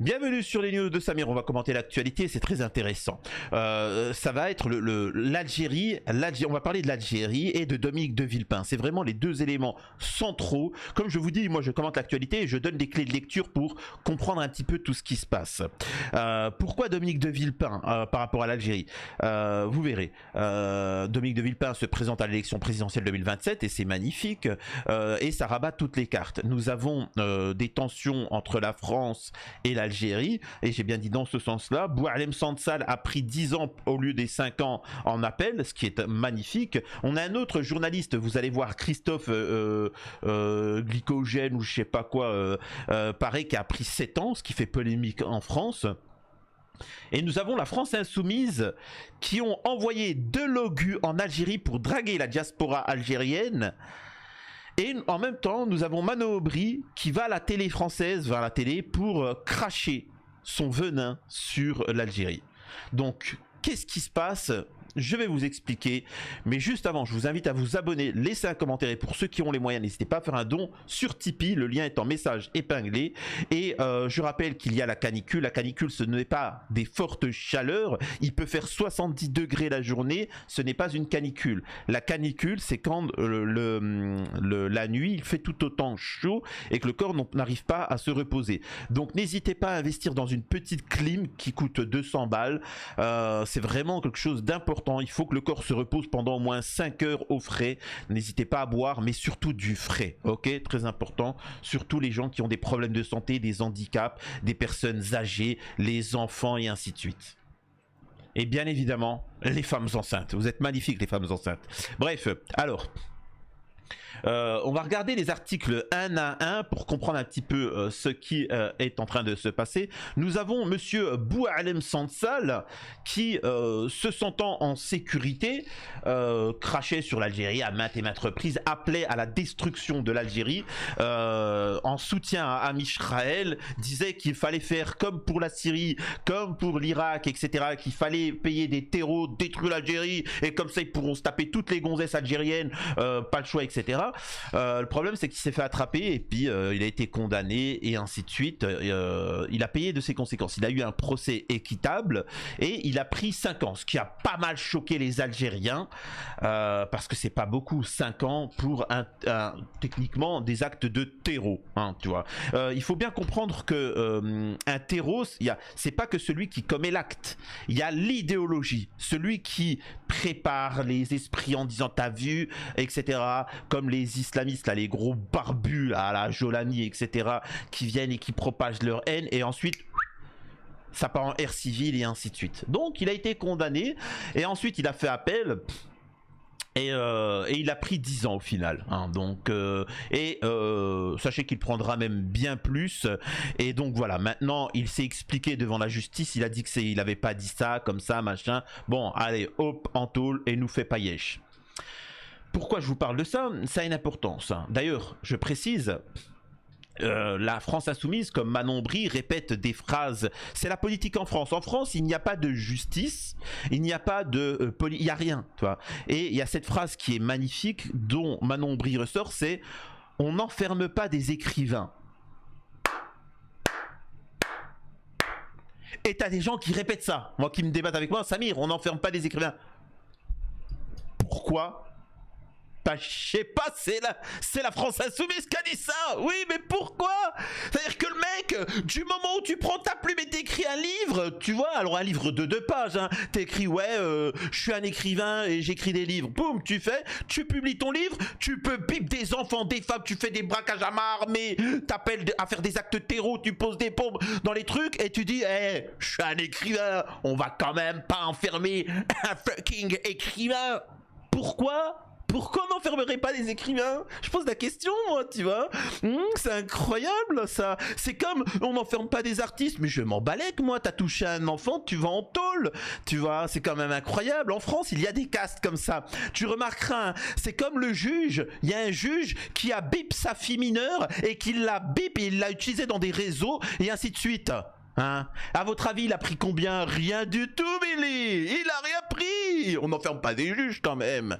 Bienvenue sur les news de Samir, on va commenter l'actualité, c'est très intéressant. Ça va être l'Algérie, on va parler de l'Algérie et de Dominique de Villepin. C'est vraiment les deux éléments centraux. Comme je vous dis, moi je commente l'actualité et je donne des clés de lecture pour comprendre un petit peu tout ce qui se passe. Pourquoi Dominique de Villepin par rapport à l'Algérie? Vous verrez. Dominique de Villepin se présente à l'élection présidentielle 2027 et c'est magnifique. Et ça rabat toutes les cartes. Nous avons des tensions entre la France et l'Algérie, et j'ai bien dit dans ce sens-là. Boualem Sansal a pris 10 ans au lieu des 5 ans en appel, ce qui est magnifique. On a un autre journaliste, vous allez voir, Christophe Glycogène ou je sais pas quoi, pareil, qui a pris 7 ans, ce qui fait polémique en France. Et nous avons la France Insoumise qui ont envoyé 2 logus en Algérie pour draguer la diaspora algérienne. Et en même temps, nous avons Manon Aubry qui va à la télé française, vers la télé, pour cracher son venin sur l'Algérie. Donc, qu'est-ce qui se passe ? Je vais vous expliquer, mais juste avant, je vous invite à vous abonner, laisser un commentaire et pour ceux qui ont les moyens, n'hésitez pas à faire un don sur Tipeee, le lien est en message épinglé. Et je rappelle qu'il y a la canicule. La canicule, ce n'est pas des fortes chaleurs, il peut faire 70 degrés la journée, ce n'est pas une canicule. La canicule, c'est quand la nuit, il fait tout autant chaud et que le corps n'arrive pas à se reposer. Donc n'hésitez pas à investir dans une petite clim qui coûte 200 balles, c'est vraiment quelque chose d'important. Il faut que le corps se repose pendant au moins 5 heures au frais. N'hésitez pas à boire, mais surtout du frais. Ok, très important. Surtout les gens qui ont des problèmes de santé, des handicaps, des personnes âgées, les enfants et ainsi de suite. Et bien évidemment, les femmes enceintes. Vous êtes magnifiques, les femmes enceintes. Bref, alors. On va regarder les articles un à un pour comprendre un petit peu ce qui est en train de se passer. Nous avons monsieur Boualem Sansal qui, se sentant en sécurité, crachait sur l'Algérie à maintes et maintes reprises, appelait à la destruction de l'Algérie en soutien à Israël, disait qu'il fallait faire comme pour la Syrie, comme pour l'Irak, etc., qu'il fallait payer des terreaux, détruire l'Algérie et comme ça ils pourront se taper toutes les gonzesses algériennes, pas le choix, etc. Le problème c'est qu'il s'est fait attraper et puis il a été condamné et ainsi de suite. Il a payé de ses conséquences. Il a eu un procès équitable et il a pris 5 ans, ce qui a pas mal choqué les Algériens parce que c'est pas beaucoup, 5 ans pour techniquement des actes de terreau, hein, tu vois. Il faut bien comprendre que un terreau, c'est pas que celui qui commet l'acte, il y a l'idéologie, celui qui prépare les esprits en disant t'as vu, etc., comme les islamistes là, les gros barbus à la Jolani, etc., qui viennent et qui propagent leur haine et ensuite ça part en ère civile et ainsi de suite. Donc il a été condamné et ensuite il a fait appel et il a pris 10 ans au final, hein, donc sachez qu'il prendra même bien plus. Et donc voilà, maintenant il s'est expliqué devant la justice, il a dit que il avait pas dit ça comme ça machin. Bon allez, hop, en tôle et nous fait paillèche. Pourquoi je vous parle de ça? Ça a une importance. D'ailleurs, je précise, la France Insoumise, comme Manon Aubry, répète des phrases. C'est la politique en France. En France, il n'y a pas de justice, il n'y a pas de il n'y a rien, tu vois. Et il y a cette phrase qui est magnifique, dont Manon Aubry ressort, c'est « On n'enferme pas des écrivains ». Et t'as des gens qui répètent ça. Moi, qui me débattent avec moi, Samir, on n'enferme pas des écrivains. Pourquoi? Je sais pas, c'est la France Insoumise qui a dit ça. Oui, mais pourquoi? C'est-à-dire que le mec, du moment où tu prends ta plume et t'écris un livre, tu vois, alors un livre de 2 pages, hein, t'écris ouais, je suis un écrivain et j'écris des livres. Boum, tu publies ton livre, tu peux piper des enfants, des femmes, tu fais des braquages à main armée, t'appelles à faire des actes terreaux, tu poses des bombes dans les trucs et tu dis, hey, je suis un écrivain, on va quand même pas enfermer un fucking écrivain. Pourquoi? Pourquoi on n'enfermerait pas les écrivains? Je pose la question, moi, tu vois. C'est incroyable, ça. C'est comme, on n'enferme pas des artistes, mais je m'en balèque, moi. T'as touché un enfant, tu vas en tôle. Tu vois, c'est quand même incroyable. En France, il y a des castes comme ça. Tu remarqueras, hein, c'est comme le juge. Il y a un juge qui a bip sa fille mineure et qui l'a bip et il l'a utilisé dans des réseaux et ainsi de suite. Hein? À votre avis, il a pris combien? Rien du tout, Billy. Il a rien pris. On n'enferme pas des juges quand même.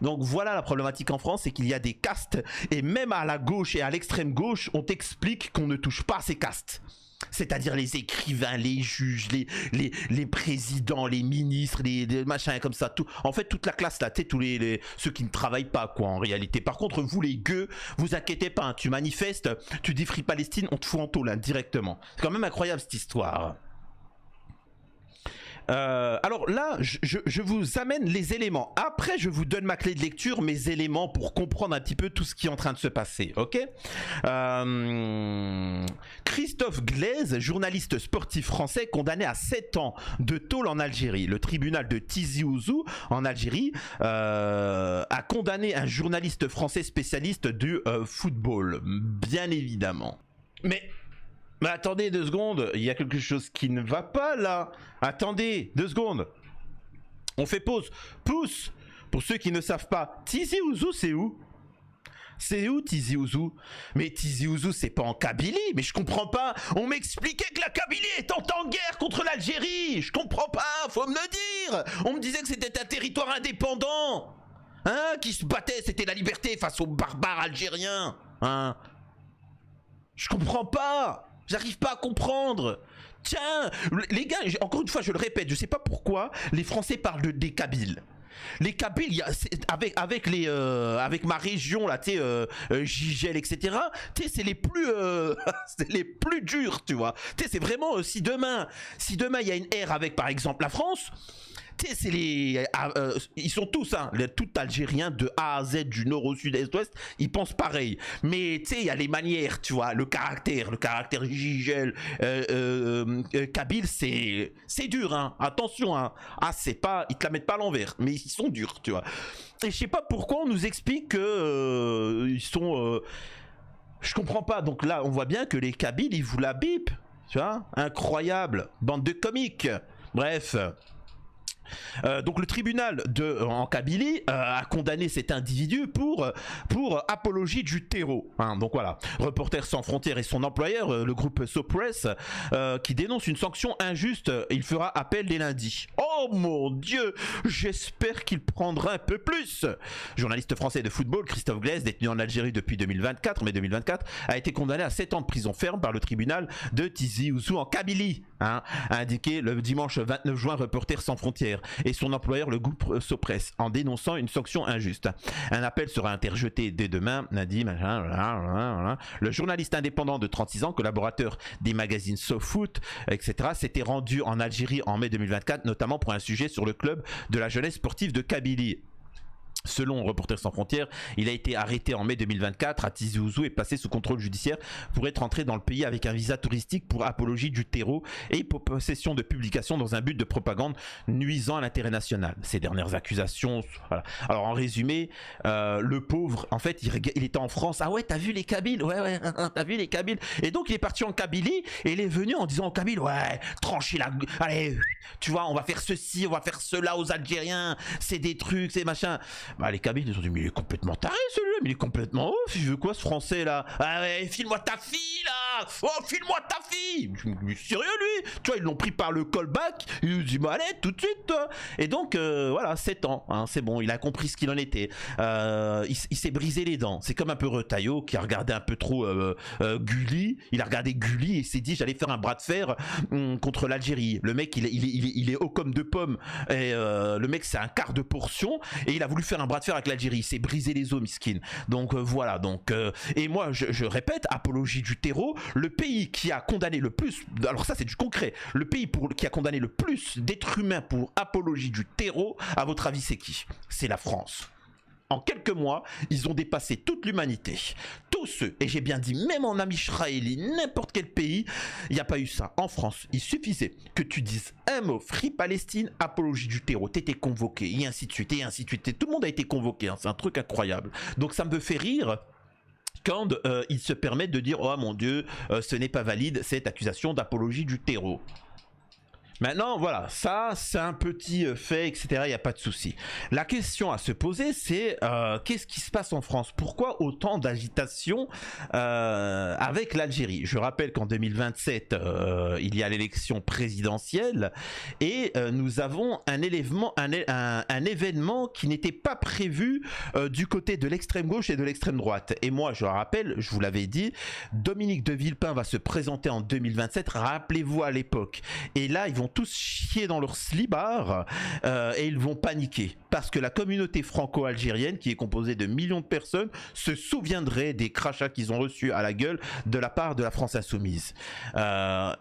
Donc voilà la problématique en France, c'est qu'il y a des castes et même à la gauche et à l'extrême gauche, on t'explique qu'on ne touche pas à ces castes. C'est-à-dire les écrivains, les juges, les présidents, les ministres, les machins comme ça. Tout, en fait, toute la classe là, tu sais, ceux qui ne travaillent pas, quoi, en réalité. Par contre, vous, les gueux, vous inquiétez pas, hein, tu manifestes, tu dis Free Palestine, on te fout en tôle, hein, directement. C'est quand même incroyable cette histoire. Alors là, je vous amène les éléments. Après, je vous donne ma clé de lecture, mes éléments pour comprendre un petit peu tout ce qui est en train de se passer. Ok. Christophe Glaise, journaliste sportif français condamné à 7 ans de tôle en Algérie. Le tribunal de Tizi Ouzou en Algérie a condamné un journaliste français spécialiste du football, bien évidemment. Mais attendez 2 secondes, il y a quelque chose qui ne va pas là. Attendez 2 secondes. On fait pause. Pouce. Pour ceux qui ne savent pas, Tizi Ouzou c'est où? C'est où Tizi Ouzou? Mais Tizi Ouzou c'est pas en Kabylie, mais je comprends pas. On m'expliquait que la Kabylie est en guerre contre l'Algérie. Je comprends pas, faut me le dire. On me disait que c'était un territoire indépendant. Hein, qui se battait, c'était la liberté face aux barbares algériens. Hein? Je comprends pas. J'arrive pas à comprendre. Tiens, les gars, encore une fois, je le répète, je sais pas pourquoi les Français parlent des Kabyles. Les Kabyles, avec ma région là, tu sais, Gigel, etc. Tu sais, c'est les plus, c'est les plus durs, tu vois. Tu sais, c'est vraiment si demain il y a une ère avec, par exemple, la France. C'est ils sont tous, hein, tout Algériens de A à Z, du nord au sud, est ouest, ils pensent pareil. Mais tu sais, il y a les manières, tu vois, le caractère Gigel, Kabyle, c'est dur, hein. Attention, hein. Ah, c'est pas, ils te la mettent pas à l'envers, mais ils sont durs, tu vois. Et je sais pas pourquoi on nous explique que ils sont, je comprends pas. Donc là, on voit bien que les Kabyles, ils vous la bipent, tu vois. Incroyable, bande de comiques. Bref. Donc le tribunal en Kabylie a condamné cet individu pour apologie du terreau. Hein, donc voilà, Reporters sans frontières et son employeur, le groupe SoPress, qui dénonce une sanction injuste. Il fera appel dès lundi. Oh mon Dieu, j'espère qu'il prendra un peu plus. Journaliste français de football, Christophe Glaise, détenu en Algérie depuis 2024, mai 2024, a été condamné à 7 ans de prison ferme par le tribunal de Tizi Ouzou en Kabylie, hein, a indiqué le dimanche 29 juin Reporters sans frontières et son employeur, le groupe SoPress, en dénonçant une sanction injuste. Un appel sera interjeté dès demain, lundi. Le journaliste indépendant de 36 ans, collaborateur des magazines SoFoot, etc., s'était rendu en Algérie en mai 2024, notamment pour un sujet sur le club de la jeunesse sportive de Kabylie. Selon Reporters sans frontières, il a été arrêté en mai 2024 à Tizi Ouzou et placé sous contrôle judiciaire pour être entré dans le pays avec un visa touristique pour apologie du terreau et pour possession de publications dans un but de propagande nuisant à l'intérêt national. Ces dernières accusations, voilà. Alors en résumé, le pauvre, en fait, il était en France. Ah ouais, t'as vu les Kabyles? Ouais, t'as vu les Kabyles? Et donc il est parti en Kabylie et il est venu en disant aux Kabyles, ouais, tranchez la... Allez, tu vois, on va faire ceci, on va faire cela aux Algériens, c'est des trucs, c'est machin. Bah les Kabyles ils ont dit mais il est complètement taré celui-là, mais il est complètement ouf, il veut quoi ce français là? Ah ouais, file-moi ta fille là. Oh, file-moi ta fille. Mais sérieux lui? Tu vois, ils l'ont pris par le callback, il nous dit bah allez tout de suite toi. Et donc voilà, 7 ans, hein, c'est bon, il a compris ce qu'il en était. Il s'est brisé les dents. C'est comme un peu Retailleau qui a regardé un peu trop Gulli. Il a regardé Gulli et s'est dit j'allais faire un bras de fer contre l'Algérie. Le mec il est haut comme de pommes et le mec c'est un quart de portion et il a voulu faire un bras de fer avec l'Algérie, il s'est brisé les os miskin. Donc voilà, donc et moi je répète, apologie du terreau, le pays qui a condamné le plus, alors ça c'est du concret, le pays qui a condamné le plus d'êtres humains pour apologie du terreau, à votre avis c'est qui? C'est la France. En quelques mois, ils ont dépassé toute l'humanité. Tous ceux, et j'ai bien dit, même en ami israélien, n'importe quel pays, il n'y a pas eu ça. En France, il suffisait que tu dises un mot, Free Palestine, apologie du terreau, t'étais convoqué, et ainsi de suite, et ainsi de suite. Et tout le monde a été convoqué, hein, c'est un truc incroyable. Donc ça me fait rire quand ils se permettent de dire, oh mon Dieu, ce n'est pas valide, cette accusation d'apologie du terreau. Maintenant, voilà, ça c'est un petit fait, etc. Il n'y a pas de souci. La question à se poser, c'est qu'est-ce qui se passe en France? Pourquoi autant d'agitation avec l'Algérie? Je rappelle qu'en 2027, il y a l'élection présidentielle et nous avons un événement qui n'était pas prévu du côté de l'extrême gauche et de l'extrême droite. Et moi, je rappelle, je vous l'avais dit, Dominique de Villepin va se présenter en 2027. Rappelez-vous à l'époque. Et là, ils vont tous chier dans leur slibard et ils vont paniquer parce que la communauté franco-algérienne, qui est composée de millions de personnes, se souviendrait des crachats qu'ils ont reçus à la gueule de la part de la France insoumise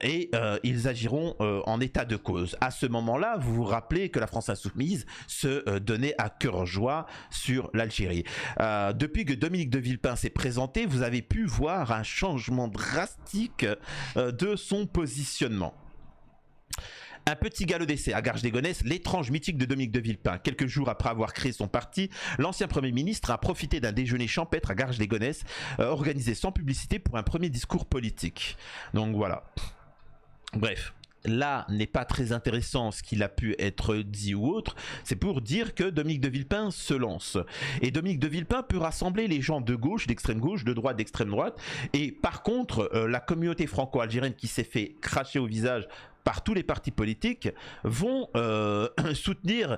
et ils agiront en état de cause. À ce moment-là, vous vous rappelez que la France insoumise se donnait à cœur joie sur l'Algérie. Depuis que Dominique de Villepin s'est présenté, vous avez pu voir un changement drastique de son positionnement. Un petit galop d'essai à Garges-les-Gonesse, l'étrange mythique de Dominique de Villepin. Quelques jours après avoir créé son parti, l'ancien Premier ministre a profité d'un déjeuner champêtre à Garges-les-Gonesse, organisé sans publicité pour un premier discours politique. Donc voilà. Bref. Là n'est pas très intéressant ce qu'il a pu être dit ou autre, c'est pour dire que Dominique de Villepin se lance. Et Dominique de Villepin peut rassembler les gens de gauche, d'extrême gauche, de droite, d'extrême droite. Et par contre, la communauté franco-algérienne qui s'est fait cracher au visage par tous les partis politiques vont soutenir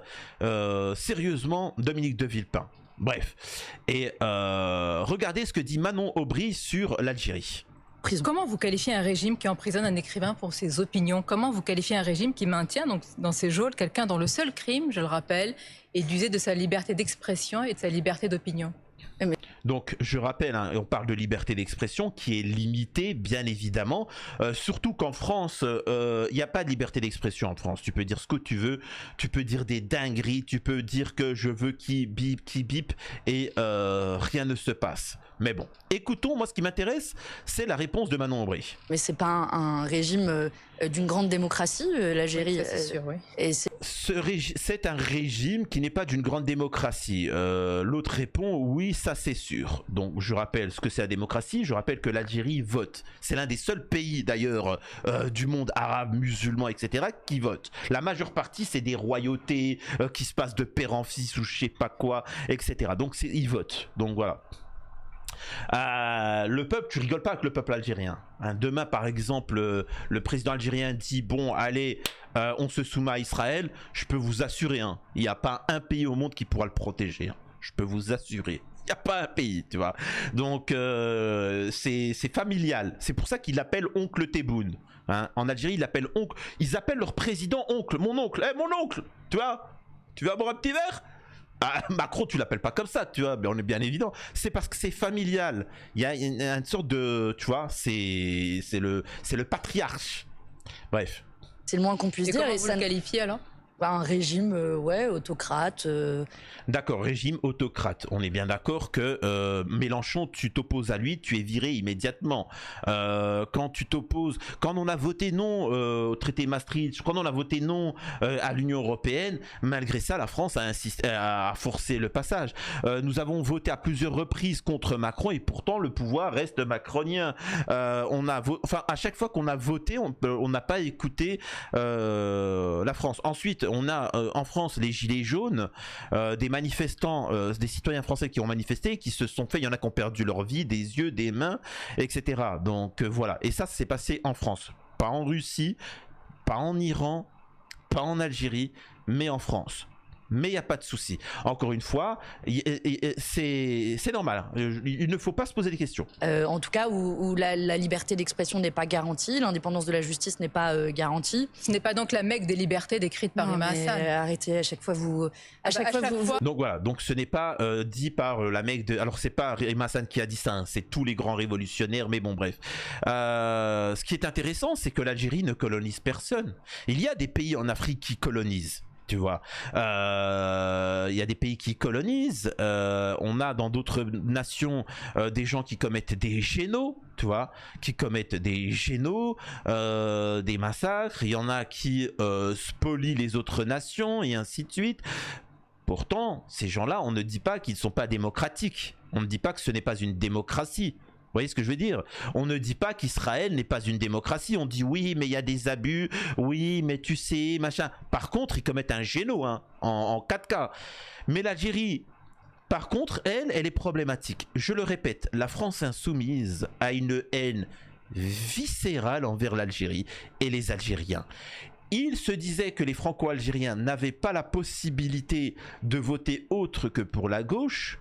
sérieusement Dominique de Villepin. Bref. Et regardez ce que dit Manon Aubry sur l'Algérie. Comment vous qualifiez un régime qui emprisonne un écrivain pour ses opinions? Comment vous qualifiez un régime qui maintient donc, dans ses geôles quelqu'un dont le seul crime, je le rappelle, est d'user de sa liberté d'expression et de sa liberté d'opinion? Donc je rappelle, hein, on parle de liberté d'expression qui est limitée bien évidemment, surtout qu'en France, il n'y a pas de liberté d'expression en France. Tu peux dire ce que tu veux, tu peux dire des dingueries, tu peux dire que je veux qui bip et rien ne se passe. Mais bon, écoutons, moi ce qui m'intéresse, c'est la réponse de Manon Aubry. Mais c'est pas un régime d'une grande démocratie, l'Algérie. Oui, c'est sûr, oui. C'est un régime qui n'est pas d'une grande démocratie. L'autre répond oui, ça c'est sûr. Donc je rappelle ce que c'est la démocratie, je rappelle que l'Algérie vote. C'est l'un des seuls pays d'ailleurs du monde arabe, musulman, etc. qui vote. La majeure partie c'est des royautés qui se passent de père en fils ou je sais pas quoi, etc. Donc ils votent. Donc voilà. Le peuple, tu rigoles pas avec le peuple algérien. Hein, demain, par exemple, le président algérien dit bon, allez, on se soumet à Israël. Je peux vous assurer, hein, il n'y a pas un pays au monde qui pourra le protéger. Hein, je peux vous assurer. Il n'y a pas un pays, tu vois. Donc, c'est familial. C'est pour ça qu'ils l'appellent Oncle Tebboune. Hein, en Algérie, ils l'appellent oncle. Ils appellent leur président oncle. Mon oncle, hey, mon oncle, tu vois. Tu veux boire un petit verre? Ah, Macron, tu l'appelles pas comme ça, tu vois, mais on est bien évident. C'est parce que c'est familial. Il y a une sorte de, tu vois, c'est le patriarche. Bref. C'est le moins qu'on puisse dire. Comment vous le qualifiez alors? Un régime, ouais, autocrate. D'accord, régime autocrate. On est bien d'accord que Mélenchon, tu t'opposes à lui, tu es viré immédiatement. Quand tu t'opposes, quand on a voté non au traité Maastricht, quand on a voté non à l'Union européenne, malgré ça, la France a insisté, a forcé le passage. Nous avons voté à plusieurs reprises contre Macron et pourtant le pouvoir reste macronien. Enfin, à chaque fois qu'on a voté, on n'a pas écouté la France. Ensuite, on a en France les gilets jaunes, des manifestants, des citoyens français qui ont manifesté, qui se sont fait, il y en a qui ont perdu leur vie, des yeux, des mains, etc. Donc voilà, et ça s'est passé en France, pas en Russie, pas en Iran, pas en Algérie, mais en France. Mais il n'y a pas de souci. Encore une fois, c'est normal. Il ne faut pas se poser des questions. En tout cas, où la liberté d'expression n'est pas garantie, l'indépendance de la justice n'est pas garantie. Ce n'est pas donc la Mecque des libertés décrite par Rima Hassan. Arrêtez, à chaque fois vous... Donc voilà, donc ce n'est pas dit par la Mecque de... Alors c'est pas Rima Hassan qui a dit ça, hein, c'est tous les grands révolutionnaires, mais bon bref. Ce qui est intéressant, c'est que l'Algérie ne colonise personne. Il y a des pays en Afrique qui colonisent. Tu vois, il y a des pays qui colonisent, on a dans d'autres nations des gens qui commettent des génocides, tu vois, qui commettent des génocides, des massacres, il y en a qui spolient les autres nations et ainsi de suite. Pourtant, ces gens-là, on ne dit pas qu'ils ne sont pas démocratiques, on ne dit pas que ce n'est pas une démocratie. Vous voyez ce que je veux dire? On ne dit pas qu'Israël n'est pas une démocratie. On dit oui, mais il y a des abus. Oui, mais tu sais, machin. Par contre, ils commettent un géno hein, en 4K. Mais l'Algérie, par contre, elle est problématique. Je le répète, la France insoumise a une haine viscérale envers l'Algérie et les Algériens. Il se disait que les Franco-Algériens n'avaient pas la possibilité de voter autre que pour la gauche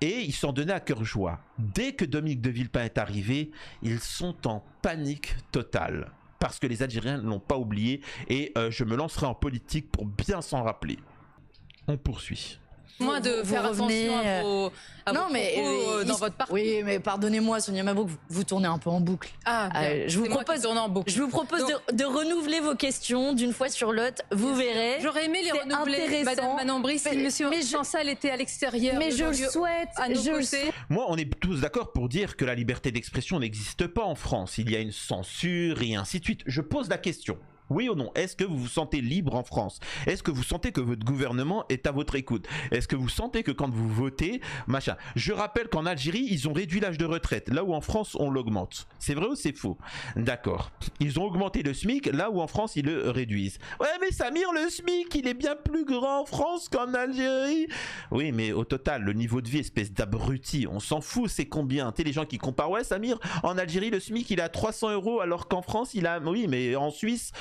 et ils s'en donnaient à cœur joie. Dès que Dominique de Villepin est arrivé, ils sont en panique totale parce que les Algériens ne l'ont pas oublié et je me lancerai en politique pour bien s'en rappeler. On poursuit. Moins de faire attention à vos propos dans votre parti. Oui, mais pardonnez-moi, Sonia Mabrouk, vous tournez un peu en boucle. Je vous propose de renouveler vos questions d'une fois sur l'autre. Vous verrez. J'aurais aimé les renouveler, Madame Manon Brice, si Monsieur Chancel était à l'extérieur. Mais je le souhaite. Moi, on est tous d'accord pour dire que la liberté d'expression n'existe pas en France. Il y a une censure et ainsi de suite. Je pose la question. Oui ou non? Est-ce que vous vous sentez libre en France? Est-ce que vous sentez que votre gouvernement est à votre écoute? Est-ce que vous sentez que quand vous votez, machin? Je rappelle qu'en Algérie, ils ont réduit l'âge de retraite, là où en France, on l'augmente. C'est vrai ou c'est faux? D'accord. Ils ont augmenté le SMIC, là où en France, ils le réduisent. Ouais, mais Samir, le SMIC, il est bien plus grand en France qu'en Algérie. Oui, mais au total, le niveau de vie, espèce d'abruti, on s'en fout, c'est combien? Tu sais, les gens qui comparent, ouais, Samir, en Algérie, le SMIC, il est à 300 € alors qu'en France, il a... Oui, mais en Suisse,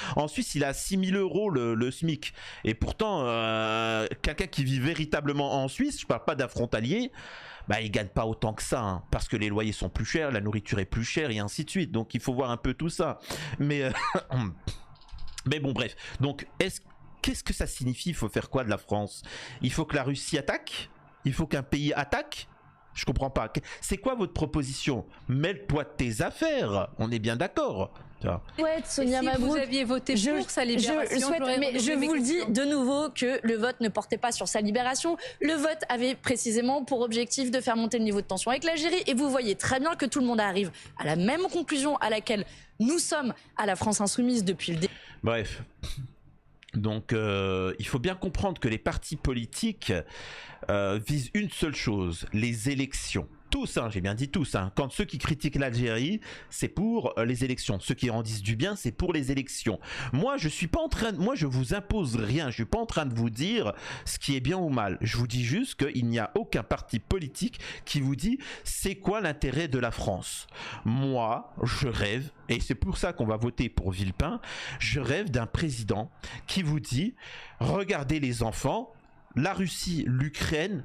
il a 6 000 € le SMIC. Et pourtant, quelqu'un qui vit véritablement en Suisse, je parle pas d'un frontalier, bah, il gagne pas autant que ça. Hein, parce que les loyers sont plus chers, la nourriture est plus chère et ainsi de suite. Donc il faut voir un peu tout ça. Mais, mais bon, bref. Donc, qu'est-ce que ça signifie? Il faut faire quoi de la France? Il faut que la Russie attaque? Il faut qu'un pays attaque? Je comprends pas. C'est quoi votre proposition? Mêle-toi de tes affaires. On est bien d'accord. Ouais, Sonia Mabrouk, vous aviez voté pour sa libération, mais je vous le dis de nouveau que le vote ne portait pas sur sa libération. Le vote avait précisément pour objectif de faire monter le niveau de tension avec l'Algérie. Et vous voyez très bien que tout le monde arrive à la même conclusion à laquelle nous sommes à la France insoumise depuis le début. Bref. Donc, il faut bien comprendre que les partis politiques visent une seule chose, les élections. Tous, hein, j'ai bien dit tous. Hein. Quand ceux qui critiquent l'Algérie, c'est pour les élections. Ceux qui en disent du bien, c'est pour les élections. Moi, je suis pas en train, moi, je vous impose rien. Je suis pas en train de vous dire ce qui est bien ou mal. Je vous dis juste qu'il n'y a aucun parti politique qui vous dit c'est quoi l'intérêt de la France. Moi, je rêve, et c'est pour ça qu'on va voter pour Villepin. Je rêve d'un président qui vous dit regardez les enfants, la Russie, l'Ukraine.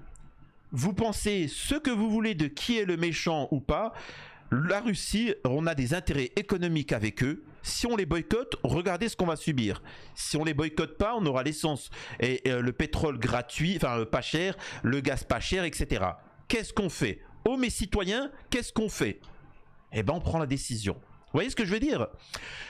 Vous pensez ce que vous voulez de qui est le méchant ou pas. La Russie, on a des intérêts économiques avec eux. Si on les boycotte, regardez ce qu'on va subir. Si on les boycotte pas, on aura l'essence et le pétrole gratuit, enfin pas cher, le gaz pas cher, etc. Qu'est-ce qu'on fait? Oh mes citoyens, qu'est-ce qu'on fait? Eh ben on prend la décision. Vous voyez ce que je veux dire?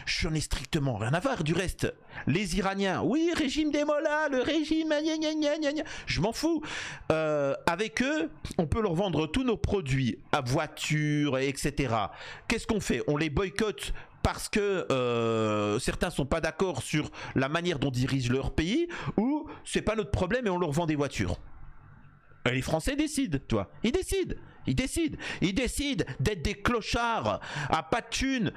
Je n'en ai strictement rien à voir du reste. Les Iraniens, oui, régime des mollahs, le régime, gna gna gna gna gna. Je m'en fous. Avec eux, on peut leur vendre tous nos produits, à voitures, etc. Qu'est-ce qu'on fait? On les boycotte parce que certains sont pas d'accord sur la manière dont dirigent leur pays, ou c'est pas notre problème et on leur vend des voitures. Les Français décident, toi. Ils décident d'être des clochards à pas de thunes,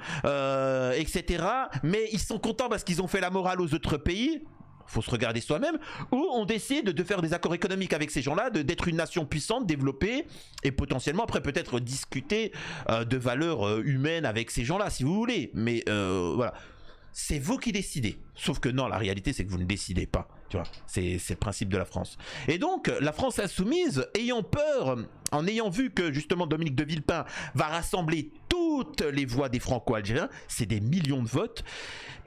etc. Mais ils sont contents parce qu'ils ont fait la morale aux autres pays. Faut se regarder soi-même. Ou on décide de faire des accords économiques avec ces gens-là, d'être une nation puissante, développée, et potentiellement après peut-être discuter de valeurs humaines avec ces gens-là, si vous voulez. Mais voilà. C'est vous qui décidez. Sauf que non, la réalité, c'est que vous ne décidez pas. Tu vois, c'est le principe de la France. Et donc, la France insoumise, ayant peur, en ayant vu que justement Dominique de Villepin va rassembler toutes les voix des Franco-Algériens, c'est des millions de votes,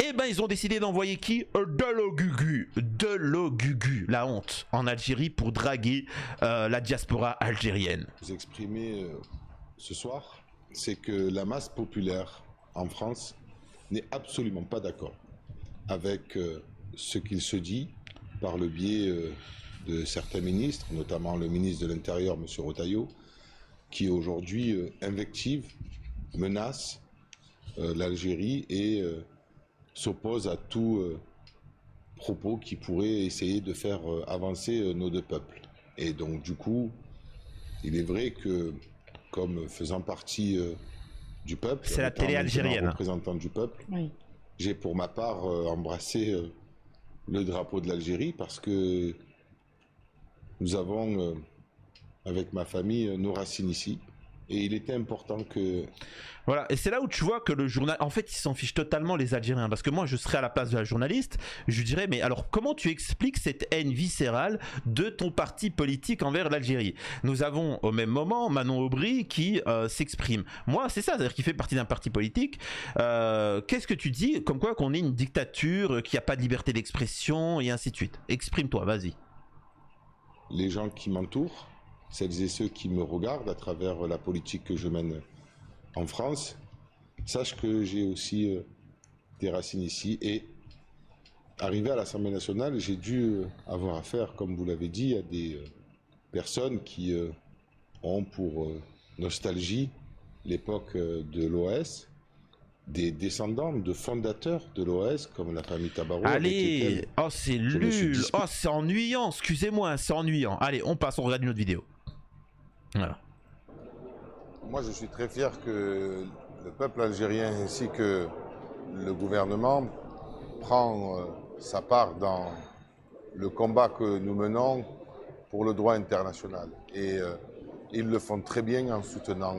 et ben ils ont décidé d'envoyer qui? De l'Ogugu, la honte, en Algérie pour draguer la diaspora algérienne. Vous exprimez ce soir, c'est que la masse populaire en France n'est absolument pas d'accord avec ce qu'il se dit par le biais de certains ministres, notamment le ministre de l'Intérieur, M. Retailleau, qui aujourd'hui invective, menace l'Algérie et s'oppose à tout propos qui pourrait essayer de faire avancer nos deux peuples. Et donc du coup, il est vrai que comme faisant partie du peuple. C'est la étant télé maintenant algérienne. représentant du peuple. Oui. J'ai pour ma part embrassé le drapeau de l'Algérie parce que nous avons, avec ma famille, nos racines ici. Et il était important que... Voilà, et c'est là où tu vois que le journal, en fait, ils s'en fichent totalement les Algériens, parce que moi, je serais à la place de la journaliste, je lui dirais, mais alors, comment tu expliques cette haine viscérale de ton parti politique envers l'Algérie? Nous avons au même moment Manon Aubry qui s'exprime. Moi, c'est ça, c'est-à-dire qu'il fait partie d'un parti politique. Qu'est-ce que tu dis, comme quoi qu'on est une dictature, qu'il n'y a pas de liberté d'expression, et ainsi de suite? Exprime-toi, vas-y. Les gens qui m'entourent, celles et ceux qui me regardent à travers la politique que je mène en France, sachent que j'ai aussi des racines ici. Et arrivé à l'Assemblée nationale, j'ai dû avoir affaire, comme vous l'avez dit, à des personnes qui ont pour nostalgie l'époque de l'OAS, des descendants de fondateurs de l'OAS, comme la famille Tabarot. Allez, oh c'est nul, oh c'est ennuyant, excusez-moi, c'est ennuyant. Allez, on passe, on regarde une autre vidéo. Voilà. Moi, je suis très fier que le peuple algérien ainsi que le gouvernement prend sa part dans le combat que nous menons pour le droit international. Et ils le font très bien en soutenant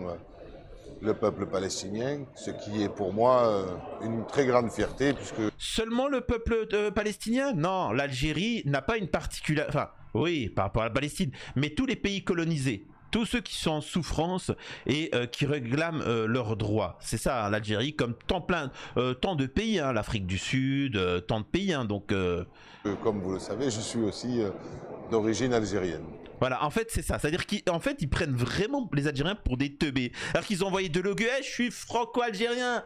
le peuple palestinien, ce qui est pour moi une très grande fierté puisque... Seulement le peuple palestinien? Non, l'Algérie n'a pas une particulière... Enfin, oui, par rapport à la Palestine, mais tous les pays colonisés, tous ceux qui sont en souffrance et qui réclament leurs droits. C'est ça, hein, l'Algérie, comme tant de pays, hein, l'Afrique du Sud, tant de pays, hein, donc... Comme vous le savez, je suis aussi d'origine algérienne. Voilà, en fait, c'est ça. C'est-à-dire qu'en fait, ils prennent vraiment les Algériens pour des teubés. Alors qu'ils ont envoyé de l'OGU, je suis franco-algérien,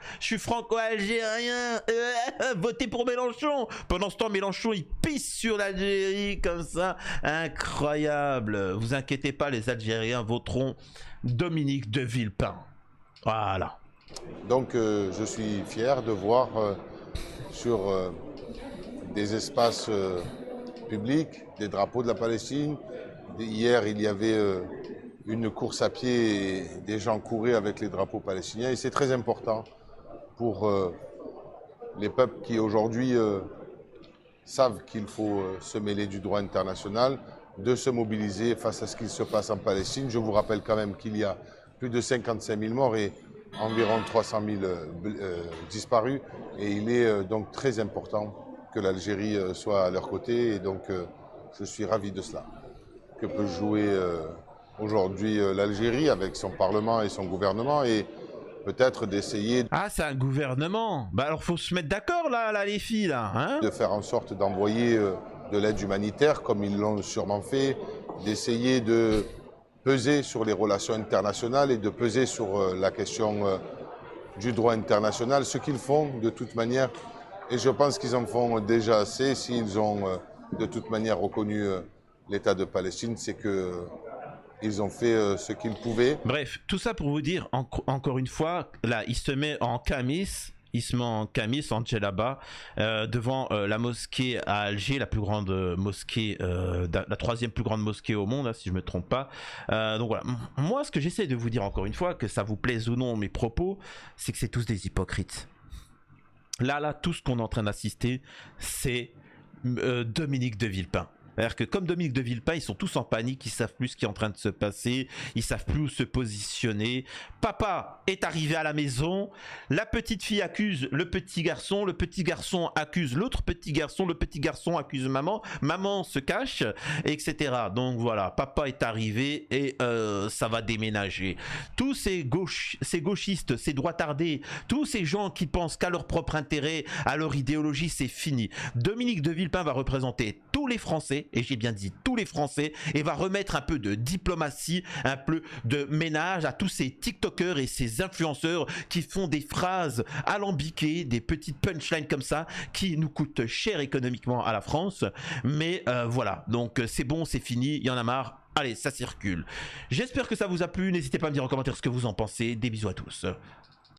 votez pour Mélenchon. Pendant ce temps, Mélenchon, il pisse sur l'Algérie comme ça. Incroyable. Vous inquiétez pas, les Algériens voteront Dominique de Villepin. Voilà. Donc, je suis fier de voir sur des espaces publics des drapeaux de la Palestine. Hier, il y avait une course à pied et des gens couraient avec les drapeaux palestiniens. Et c'est très important pour les peuples qui aujourd'hui savent qu'il faut se mêler du droit international, de se mobiliser face à ce qui se passe en Palestine. Je vous rappelle quand même qu'il y a plus de 55 000 morts et environ 300 000 disparus. Et il est donc très important que l'Algérie soit à leur côté. Et donc, je suis ravi de cela. Que peut jouer aujourd'hui l'Algérie avec son Parlement et son gouvernement et peut-être d'essayer Ah, c'est un gouvernement. Bah alors, faut se mettre d'accord là, les filles, là. Hein, de faire en sorte d'envoyer de l'aide humanitaire comme ils l'ont sûrement fait, d'essayer de peser sur les relations internationales et de peser sur la question du droit international, ce qu'ils font de toute manière. Et je pense qu'ils en font déjà assez s'ils ont de toute manière reconnu l'État de Palestine, c'est qu'ils ont fait ce qu'ils pouvaient. Bref, tout ça pour vous dire, encore une fois, là, il se met en camis, en djellaba, devant la mosquée à Alger, la plus grande mosquée, la troisième plus grande mosquée au monde, hein, si je me trompe pas. Donc voilà, moi ce que j'essaie de vous dire encore une fois, que ça vous plaise ou non mes propos, c'est que c'est tous des hypocrites. Là, tout ce qu'on est en train d'assister, c'est Dominique de Villepin. C'est-à-dire que comme Dominique de Villepin, ils sont tous en panique, ils savent plus ce qui est en train de se passer, ils savent plus où se positionner. Papa est arrivé à la maison, la petite fille accuse le petit garçon accuse l'autre petit garçon, le petit garçon accuse maman, maman se cache, etc. Donc voilà, papa est arrivé et ça va déménager. Tous ces gauchistes, ces droitardés, tous ces gens qui pensent qu'à leur propre intérêt, à leur idéologie, c'est fini. Dominique de Villepin va représenter tous les Français, et j'ai bien dit tous les Français, et va remettre un peu de diplomatie, un peu de ménage à tous ces TikTokers et ces influenceurs qui font des phrases alambiquées, des petites punchlines comme ça, qui nous coûtent cher économiquement à la France. Mais voilà, donc c'est bon, c'est fini, il y en a marre. Allez, ça circule. J'espère que ça vous a plu. N'hésitez pas à me dire en commentaire ce que vous en pensez. Des bisous à tous.